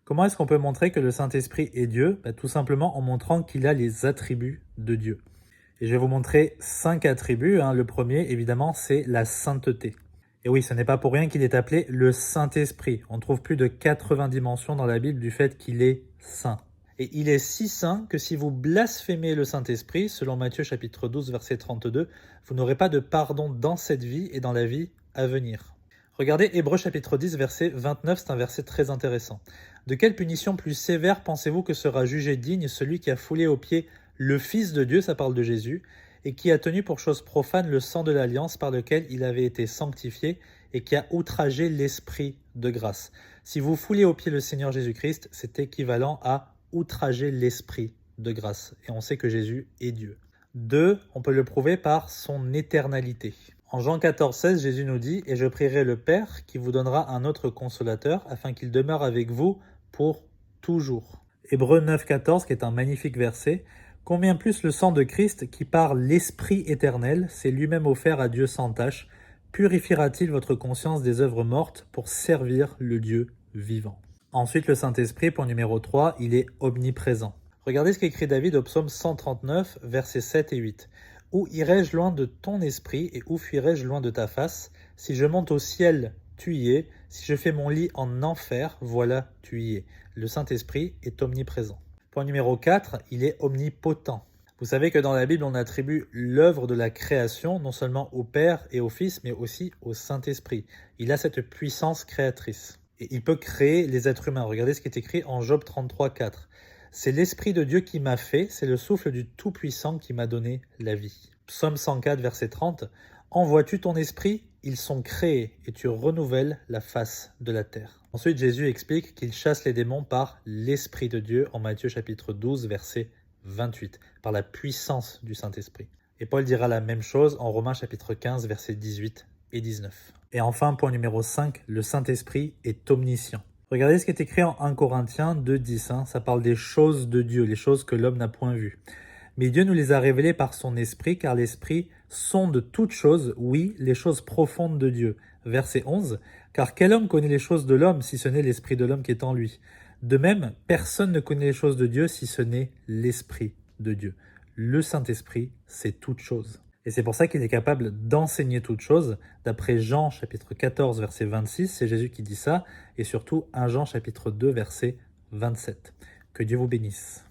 Comment est-ce qu'on peut montrer que le Saint-Esprit est Dieu? Tout simplement en montrant qu'il a les attributs de Dieu. Et je vais vous montrer 5 attributs. Le premier, évidemment, c'est la sainteté. Et oui, ce n'est pas pour rien qu'il est appelé le Saint-Esprit. On trouve plus de 90 mentions dans la Bible du fait qu'il est saint. Et il est si saint que si vous blasphémez le Saint-Esprit, selon Matthieu chapitre 12, verset 32, vous n'aurez pas de pardon dans cette vie et dans la vie à venir. Regardez Hébreux chapitre 10, verset 29, c'est un verset très intéressant. De quelle punition plus sévère pensez-vous que sera jugé digne celui qui a foulé aux pieds le Fils de Dieu, ça parle de Jésus, et qui a tenu pour chose profane le sang de l'alliance par lequel il avait été sanctifié et qui a outragé l'Esprit de grâce. Si vous foulez aux pieds le Seigneur Jésus-Christ, c'est équivalent à outrager l'Esprit de grâce. Et on sait que Jésus est Dieu. 2, on peut le prouver par son éternalité. En Jean 14, 16, Jésus nous dit « Et je prierai le Père qui vous donnera un autre consolateur afin qu'il demeure avec vous pour toujours. » Hébreux 9, 14, qui est un magnifique verset. « Combien plus le sang de Christ qui par l'Esprit éternel s'est lui-même offert à Dieu sans tache, purifiera-t-il votre conscience des œuvres mortes pour servir le Dieu vivant ?» Ensuite, le Saint-Esprit, point numéro 3, il est omniprésent. Regardez ce qu'écrit David au psaume 139, versets 7 et 8. « Où irai-je loin de ton esprit et où fuirai-je loin de ta face? Si je monte au ciel, tu y es. Si je fais mon lit en enfer, voilà, tu y es. » Le Saint-Esprit est omniprésent. Point numéro 4, il est omnipotent. Vous savez que dans la Bible, on attribue l'œuvre de la création non seulement au Père et au Fils, mais aussi au Saint-Esprit. Il a cette puissance créatrice. Et il peut créer les êtres humains. Regardez ce qui est écrit en Job 33, 4. C'est l'Esprit de Dieu qui m'a fait, c'est le souffle du Tout-Puissant qui m'a donné la vie. Psaume 104, verset 30. Envoies-tu ton esprit? Ils sont créés et tu renouvelles la face de la terre. Ensuite, Jésus explique qu'il chasse les démons par l'Esprit de Dieu en Matthieu chapitre 12, verset 28, par la puissance du Saint-Esprit. Et Paul dira la même chose en Romains chapitre 15, versets 18 et 19. Et enfin, point numéro 5, le Saint-Esprit est omniscient. Regardez ce qui est écrit en 1 Corinthiens 2, 10. Ça parle des choses de Dieu, les choses que l'homme n'a point vues. Mais Dieu nous les a révélées par son Esprit, car l'Esprit sonde toutes choses, oui, les choses profondes de Dieu. Verset 11. Car quel homme connaît les choses de l'homme, si ce n'est l'Esprit de l'homme qui est en lui? De même, personne ne connaît les choses de Dieu, si ce n'est l'Esprit de Dieu. Le Saint-Esprit, c'est toute chose. Et c'est pour ça qu'il est capable d'enseigner toutes choses. D'après Jean chapitre 14, verset 26, c'est Jésus qui dit ça, et surtout 1 Jean chapitre 2, verset 27. Que Dieu vous bénisse.